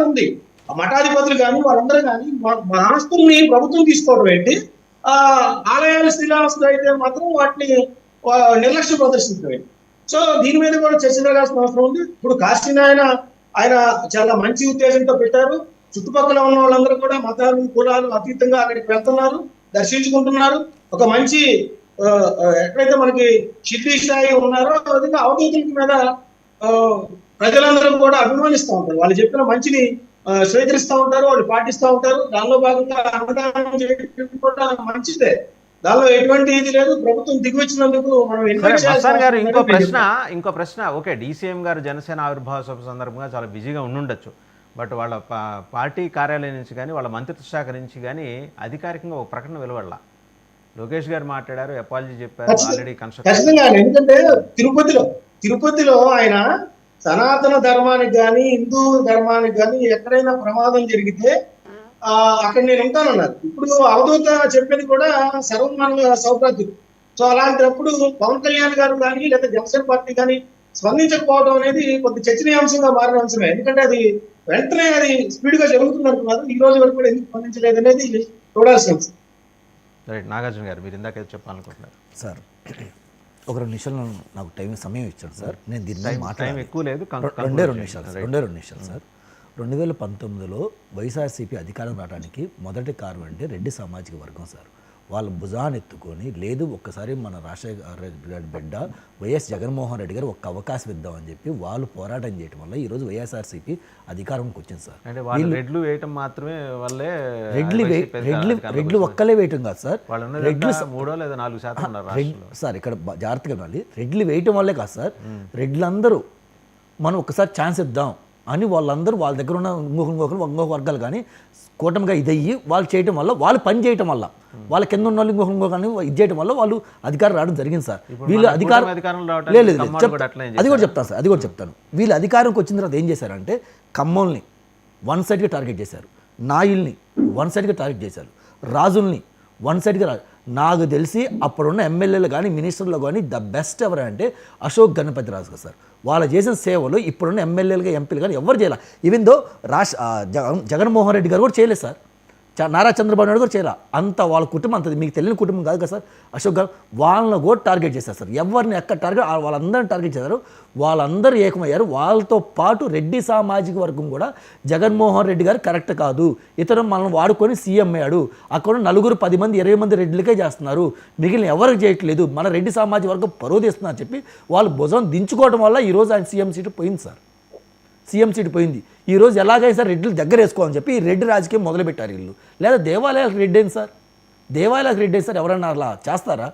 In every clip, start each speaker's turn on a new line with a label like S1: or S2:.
S1: ఉంది. ఆ మఠాధిపతులు కానీ వాళ్ళందరూ కానీ మా ఆస్తుల్ని ప్రభుత్వం తీసుకోవడం ఏంటి, ఆ ఆలయాలు శ్రీరామస్తులు అయితే మాత్రం వాటిని నిర్లక్ష్య ప్రదర్శించడం ఏంటి. సో దీని మీద కూడా చర్చ జరగాల్సిన అవసరం ఉంది. ఇప్పుడు కాశీని ఆయన చాలా మంచి ఉద్దేశంతో పెట్టారు. చుట్టుపక్కల ఉన్న వాళ్ళందరూ కూడా మతాలు కులాలు అతీతంగా అక్కడికి వెళ్తున్నారు, దర్శించుకుంటున్నారు. ఒక మంచి ఎక్కడైతే మనకి షిర్డీ సాయి ఉన్నారో విధంగా అవధూతుల మీద ప్రజలందరూ కూడా అభిమానిస్తూ ఉంటారు. వాళ్ళు చెప్పిన మంచిని స్వీకరిస్తూ ఉంటారు, వాళ్ళు పాటిస్తూ ఉంటారు. దానిలో భాగంగా అన్నదానం చేయడం కూడా మంచిదే, దానిలో ఎటువంటి ఇది లేదు. ప్రభుత్వం దిగివచ్చినందుకు మనం
S2: ఇంకో ప్రశ్న ఓకే, డీసీఎం గారు జనసేన ఆవిర్భావ సభ సందర్భంగా చాలా బిజీగా ఉండుండొచ్చు. బట్ వాళ్ళ పార్టీ కార్యాలయం నుంచి కానీ వాళ్ళ మంత్రిత్వ శాఖ నుంచి కానీ అధికారికంగా ఒక ప్రకటన వెలువడలా. లోకేష్ గారు మాట్లాడారు, అపాలజీ చెప్పారు, ఆల్రెడీ
S1: ఖచ్చితంగా. ఎందుకంటే తిరుపతిలో ఆయన సనాతన ధర్మానికి కానీ హిందూ ధర్మానికి కానీ ఎక్కడైనా ప్రమాదం జరిగితే అక్కడ నేను ఉంటానన్నారు. ఇప్పుడు అవధూత చెప్పేది కూడా సర్వమానవ సౌభాగ్యం. సో అలాంటప్పుడు పవన్ కళ్యాణ్ గారు కానీ లేదా జనసేన పార్టీ కానీ స్పందించకపోవడం అనేది కొద్ది చర్చనీయాంశంగా మారిన అంశమే. ఎందుకంటే అది వెంటనే అది స్పీడ్ గా జరుగుతుంది అంటున్నారు. ఈ రోజు వరకు కూడా ఎందుకు స్పందించలేదు అనేది చూడాల్సిన అంశం.
S2: నాగార్జున గారు మీరు ఇందాక చెప్పాలనుకుంటున్నారు
S3: సార్. ఒక 2 నిమిషాలు నాకు సమయం ఇచ్చాడు సార్. నేను దీన్ని
S2: మాట్లాడే ఎక్కువ లేదు,
S3: 2 నిమిషాలు సార్. 2019లో వైఎస్ఆర్సీపీ అధికారం రావడానికి మొదటి కారణం అంటే రెడ్డి సామాజిక వర్గం సార్. వాళ్ళు భుజాన్ని ఎత్తుకొని లేదు ఒక్కసారి మన రాజశేఖర బిడ్డ వైఎస్ జగన్మోహన్ రెడ్డి గారు ఒక్క అవకాశం ఇద్దామని చెప్పి వాళ్ళు పోరాటం చేయడం వల్ల ఈరోజు వైఎస్ఆర్సీపీ అధికారంకి వచ్చింది సార్.
S2: రెడ్లు వేయటం మాత్రమే వల్లే
S3: రెడ్లు ఒక్కలే వేయటం కాదు సార్,
S2: రెడ్లు 3 లేదా 4%
S3: సార్. ఇక్కడ జాగ్రత్తగా ఉండాలి. రెడ్లు వేయటం వల్లే కాదు సార్, రెడ్లందరూ మనం ఒక్కసారి ఛాన్స్ ఇద్దాం అని వాళ్ళందరూ వాళ్ళ దగ్గర ఉన్న ఇంకొక వర్గాలు కానీ కూటమిగా ఇదయ్యి వాళ్ళు చేయటం వల్ల, వాళ్ళు పని చేయటం వల్ల, వాళ్ళ కింద ఉన్న వాళ్ళు ఇంకొక ఇది చేయడం వల్ల వాళ్ళు అధికారం రావడం జరిగింది సార్. వీళ్ళు లేదు అది కూడా చెప్తాను. వీళ్ళు అధికారంకి వచ్చిన తర్వాత ఏం చేశారంటే ఖమ్మంని 1 సైడ్గా టార్గెట్ చేశారు, నాయుల్ని 1 సైడ్గా టార్గెట్ చేశారు, రాజుల్ని 1 సైడ్గా. నాకు తెలిసి అప్పుడున్న ఎమ్మెల్యేలు కానీ మినిస్టర్లు కానీ ద బెస్ట్ ఎవరంటే అశోక్ గణపతి రాజు గారు సార్. వాళ్ళు చేసిన సేవలు ఇప్పుడున్న ఎమ్మెల్యేలుగా ఎంపీలు కానీ ఎవరు చేయాలి. ఈవెన్ దో జగన్మోహన్ రెడ్డి గారు కూడా చేయలేదు సార్, నారా చంద్రబాబు నాయుడు కూడా చేయాలి. అంత వాళ్ళ కుటుంబం అంతది, మీకు తెలియని కుటుంబం కాదు కదా సార్ అశోక్ గారు. వాళ్ళని కూడా టార్గెట్ చేశారు సార్. ఎవరిని ఎక్కడ టార్గెట్ వాళ్ళందరిని టార్గెట్ చేశారు. వాళ్ళందరూ ఏకమయ్యారు. వాళ్ళతో పాటు రెడ్డి సామాజిక వర్గం కూడా జగన్మోహన్ రెడ్డి గారు కరెక్ట్ కాదు, ఇతను మనల్ని వాడుకొని సీఎం అయ్యాడు, అక్కడ 4, 10 మంది 20 మంది రెడ్లకే చేస్తున్నారు, మిగిలిన ఎవరికి చేయట్లేదు, మన రెడ్డి సామాజిక వర్గం పరువు తీస్తున్నారు చెప్పి వాళ్ళు భుజం దించుకోవడం వల్ల ఈరోజు ఆయన సీఎం సీటు పోయింది సార్. సీఎం సీటు పోయింది. ఈరోజు ఎలాగైనా సార్ రెడ్లు దగ్గర వేసుకోవాలని చెప్పి ఈ రెడ్డి రాజకీయం మొదలుపెట్టారు వీళ్ళు. లేదా దేవాలయాలకు రెడ్డి ఏంటి సార్, దేవాలయాలకు రెడ్డి ఏంటి సార్, ఎవరన్నా అలా చేస్తారా?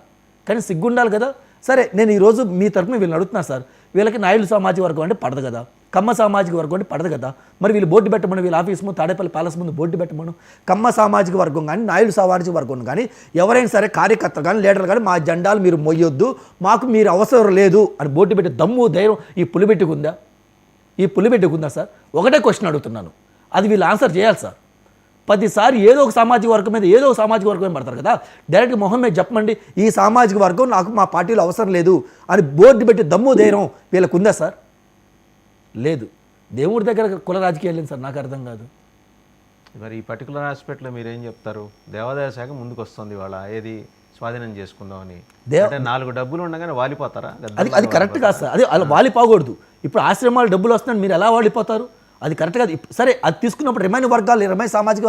S3: కానీ సిగ్గుండాలి కదా. సరే, నేను ఈరోజు మీ తరఫున వీళ్ళని అడుగుతున్నాను సార్. వీళ్ళకి నాయుడు సామాజిక వర్గం అంటే పడదు కదా, కమ్మ సామాజిక వర్గం అంటే పడదు కదా. మరి వీళ్ళు బోర్డు పెట్టమని, వీళ్ళ ఆఫీస్ ముందు తాడేపల్లి ప్యాలెస్ ముందు బోర్డు పెట్టమను. కమ్మ సామాజిక వర్గం కానీ నాయుడు సామాజిక వర్గం కానీ ఎవరైనా సరే కార్యకర్తలు కానీ లీడర్లు కానీ మా జెండాలు మీరు మొయ్యొద్దు, మాకు మీరు అవసరం లేదు అని బోర్డు పెట్టి దమ్ము ధైర్యం ఈ పులిబెట్టుకుందా? ఈ పులిబెట్టుకుందా సార్? ఒకటే క్వశ్చన్ అడుగుతున్నాను, అది వీళ్ళు ఆన్సర్ చేయాలి సార్. 10 సార్లు ఏదో ఒక సామాజిక వర్గం మీద పడతారు కదా. డైరెక్ట్గా మొహం మీద చెప్పండి, ఈ సామాజిక వర్గం నాకు మా పార్టీలో అవసరం లేదు అని బోర్డు పెట్టి దమ్ము ధైర్యం వీళ్ళకు ఉందా సార్? లేదు. దేవుడి దగ్గర కుల రాజకీయాలు లేదు సార్, నాకు అర్థం కాదు.
S2: మరి ఈ పర్టికులర్ ఆస్పెక్ట్లో మీరేం చెప్తారు? దేవాదాయ శాఖ ముందుకు వస్తుంది వాళ్ళ ఏది స్వాధీనం చేసుకుందామని, 4 డబ్బులు ఉండగానే వాలిపోతారా?
S3: అది కరెక్ట్ కాదు సార్. అది అలా వాలిపోకూడదు. ఇప్పుడు ఆశ్రమాలు డబ్బులు వస్తున్నాయి, మీరు ఎలా వాలిపోతారు? అది కరెక్ట్ కాదు. సరే, అది తీసుకున్నప్పుడు రిమైన్ వర్గాలు రిమైన్ సామాజిక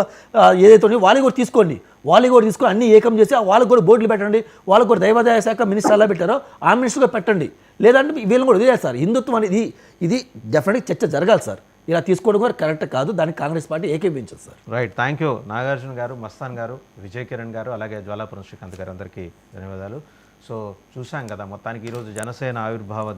S3: ఏదైతే ఉన్నాయో వాళ్ళు కూడా తీసుకోండి, వాళ్ళు కూడా తీసుకొని అన్ని ఏకం చేసి వాళ్ళకు కూడా బోర్డులు పెట్టండి. వాళ్ళకు కూడా దైవాదాయ శాఖ మినిస్టర్ ఎలా పెట్టారో ఆ మినిస్టర్గా పెట్టండి. లేదంటే వీళ్ళని కూడా వదిలేదు సార్. హిందుత్వం అనేది ఇది డెఫినెట్గా చర్చ జరగాలి సార్. ఇలా తీసుకోవడం కూడా కరెక్ట్ కాదు, దానికి కాంగ్రెస్ పార్టీ ఏకీభించదు sir.
S2: Right, thank you Nagarjuna garu, Mastan గారు, విజయ్ కిరణ్ గారు, అలాగే జ్వాలాపురం శ్రీకాంత్ గారు, అందరికీ ధన్యవాదాలు. సో చూసాం కదా మొత్తానికి ఈరోజు జనసేన ఆవిర్భావ